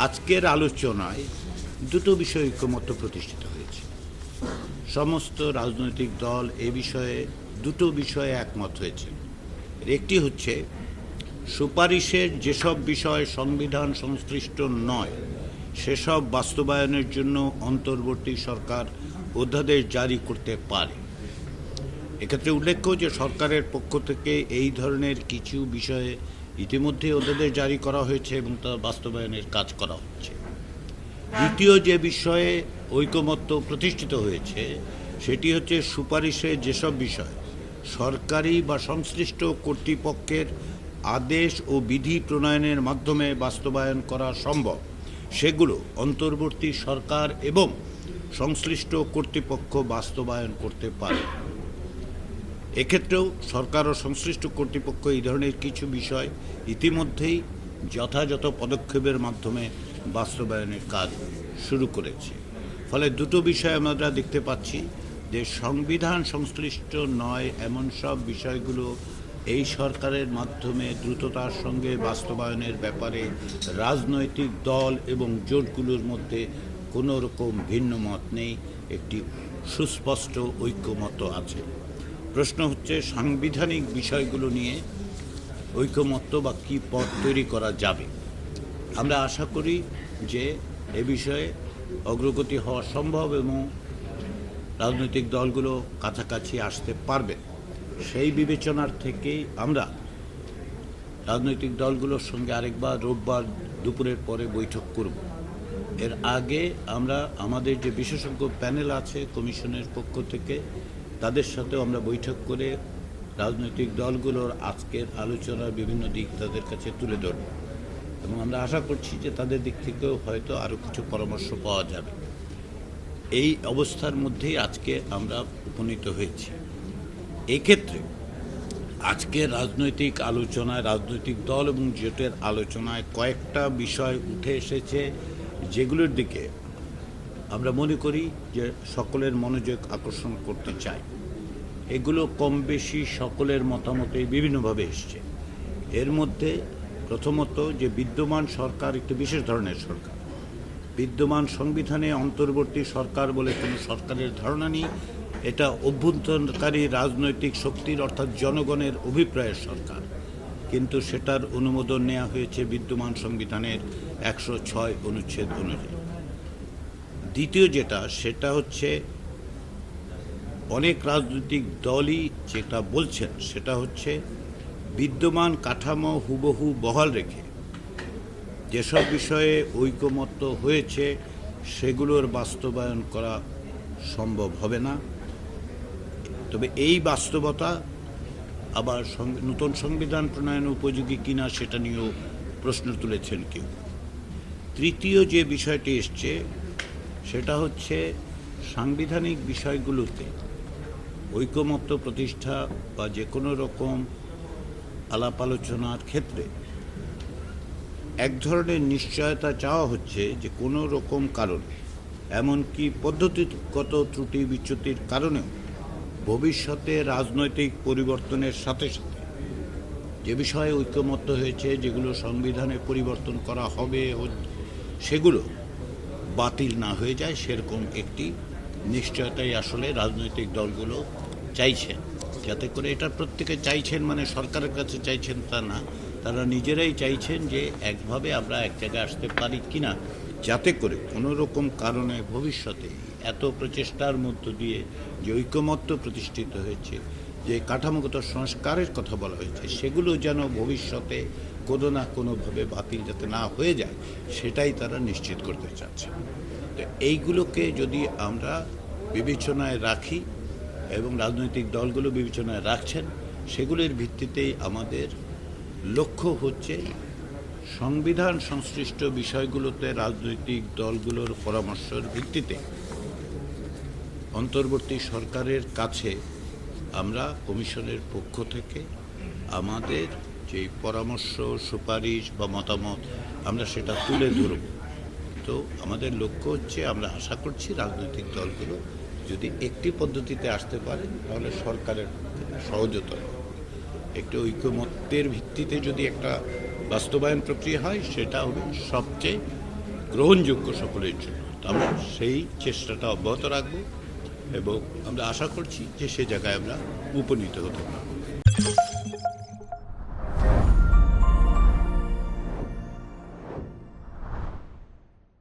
আজকের আলোচনায় দুটো বিষয়ে ঐকমত্য প্রতিষ্ঠিত হয়েছে। সমস্ত রাজনৈতিক দল এ বিষয়ে দুটো বিষয়ে একমত হয়েছে। একটি হচ্ছে সুপারিশের যেসব বিষয় সংবিধান সংশ্লিষ্ট নয় সেসব বাস্তবায়নের জন্য অন্তর্বর্তী সরকার অধ্যাদেশ জারি করতে পারে। এক্ষেত্রে উল্লেখ্য যে সরকারের পক্ষ থেকে এই ধরনের কিছু বিষয়ে ইতিমধ্যে অধ্যাদেশ জারি করা হয়েছে এবং তা বাস্তবায়নের কাজ করা হচ্ছে। দ্বিতীয় যে বিষয়ে ঐকমত্য প্রতিষ্ঠিত হয়েছে সেটি হচ্ছে সুপারিশে যেসব বিষয় সরকারি বা সংশ্লিষ্ট কর্তৃপক্ষের আদেশ ও বিধি প্রণয়নের মাধ্যমে বাস্তবায়ন করা সম্ভব সেগুলো অন্তর্বর্তী সরকার এবং সংশ্লিষ্ট কর্তৃপক্ষ বাস্তবায়ন করতে পারে। এক্ষেত্রেও সরকার ও সংশ্লিষ্ট কর্তৃপক্ষ এই ধরনের কিছু বিষয় ইতিমধ্যেই যথাযথ পদক্ষেপের মাধ্যমে বাস্তবায়নের কাজ শুরু করেছে। ফলে দুটো বিষয় আমরা দেখতে পাচ্ছি যে সংবিধান সংশ্লিষ্ট নয় এমন সব বিষয়গুলো এই সরকারের মাধ্যমে দ্রুততার সঙ্গে বাস্তবায়নের ব্যাপারে রাজনৈতিক দল এবং জোটগুলোর মধ্যে কোনো রকম ভিন্ন মত নেই, একটি সুস্পষ্ট ঐক্যমত আছে। প্রশ্ন হচ্ছে সাংবিধানিক বিষয়গুলো নিয়ে ঐকমত্য বা কী পথ তৈরি করা যাবে। আমরা আশা করি যে এ বিষয়ে অগ্রগতি হওয়া সম্ভব এবং রাজনৈতিক দলগুলো কাছাকাছি আসতে পারবে। সেই বিবেচনার থেকেই আমরা রাজনৈতিক দলগুলোর সঙ্গে আরেকবার রোববার দুপুরের পরে বৈঠক করব। এর আগে আমরা আমাদের যে বিশেষজ্ঞ প্যানেল আছে কমিশনের পক্ষ থেকে তাদের সাথেও আমরা বৈঠক করে রাজনৈতিক দলগুলোর আজকের আলোচনার বিভিন্ন দিক তাদের কাছে তুলে ধরব এবং আমরা আশা করছি যে তাদের দিক থেকেও হয়তো আরও কিছু পরামর্শ পাওয়া যাবে। এই অবস্থার মধ্যেই আজকে আমরা উপনীত হয়েছি। এক্ষেত্রে আজকের রাজনৈতিক আলোচনায় রাজনৈতিক দল এবং জোটের আলোচনায় কয়েকটা বিষয় উঠে এসেছে যেগুলোর দিকে আমরা মনে করি যে সকলের মনোযোগ আকর্ষণ করতে চাই। এগুলো কম বেশি সকলের মতামতেই বিভিন্নভাবে এসছে। এর মধ্যে প্রথমত যে বিদ্যমান সরকার একটি বিশেষ ধরনের সরকার। বিদ্যমান সংবিধানে অন্তর্বর্তী সরকার বলে কোনো সরকারের ধারণা নেই। এটা অভ্যন্তরকারী রাজনৈতিক শক্তির অর্থাৎ জনগণের অভিপ্রায়ের সরকার, কিন্তু সেটার অনুমোদন নেওয়া হয়েছে বিদ্যমান সংবিধানের 106 অনুচ্ছেদ অনুযায়ী। দ্বিতীয় সেটা হচ্ছে অনেক রাজনৈতিক দলই যেটা বলছেন সেটা হচ্ছে বিদ্যমান কাঠামো হুবহু বহাল রেখে যেসব বিষয়ে ঐকমত্য হয়েছে সেগুলোর বাস্তবায়ন করা সম্ভব হবে না। তবে এই বাস্তবতা আবার নতুন সংবিধান প্রণয়ন উপযোগী কিনা সেটা নিয়েও প্রশ্ন তুলেছেন কেউ। তৃতীয় যে বিষয়টি এসছে সেটা হচ্ছে সাংবিধানিক বিষয়গুলোতে ঐকমত্য প্রতিষ্ঠা বা যে কোনো রকম আলাপ আলোচনার ক্ষেত্রে এক ধরনের নিশ্চয়তা চাওয়া হচ্ছে যে কোনো রকম কারণে এমনকি পদ্ধতিগত ত্রুটি বিচ্যুতির কারণেও ভবিষ্যতে রাজনৈতিক পরিবর্তনের সাথে সাথে যে বিষয়ে ঐকমত্য হয়েছে যেগুলো সংবিধানে পরিবর্তন করা হবে সেগুলো বাতিল না হয়ে যায় সেরকম একটি নিশ্চয়তাই আসলে রাজনৈতিক দলগুলো চাইছেন। যাতে করে এটা প্রত্যেকে চাইছেন মানে সরকারের কাছে চাইছেন তা না, তারা নিজেরাই চাইছেন যে একভাবে আমরা এক জায়গায় আসতে পারি কিনা যাতে করে কোনো রকম কারণে ভবিষ্যতে এত প্রচেষ্টার মধ্য দিয়ে যে ঐকমত্য প্রতিষ্ঠিত হয়েছে, যে কাঠামোগত সংস্কারের কথা বলা হয়েছে সেগুলো যেন ভবিষ্যতে কোনো না কোনোভাবে বাতিল যাতে না হয়ে যায় সেটাই তারা নিশ্চিত করতে চাচ্ছে। তো এইগুলোকে যদি আমরা বিবেচনায় রাখি এবং রাজনৈতিক দলগুলো বিবেচনায় রাখছেন সেগুলোর ভিত্তিতেই আমাদের লক্ষ্য হচ্ছে সংবিধান সংশ্লিষ্ট বিষয়গুলোতে রাজনৈতিক দলগুলোর পরামর্শের ভিত্তিতে অন্তর্বর্তী সরকারের কাছে আমরা কমিশনের পক্ষ থেকে আমাদের যে পরামর্শ সুপারিশ বা মতামত আমরা সেটা তুলে ধরব। তো আমাদের লক্ষ্য হচ্ছে আমরা আশা করছি রাজনৈতিক দলগুলো যদি একটি পদ্ধতিতে আসতে পারে তাহলে সরকারের সহজতর একটি ঐকমত্যের ভিত্তিতে যদি একটা বাস্তবায়ন প্রক্রিয়া হয় সেটা হবে সবচেয়ে গ্রহণযোগ্য সকলের জন্য। তো আমরা সেই চেষ্টাটা অব্যাহত রাখব এবং আমরা আশা করছি যে সে জায়গায় আমরা উপনীত হতে পারব।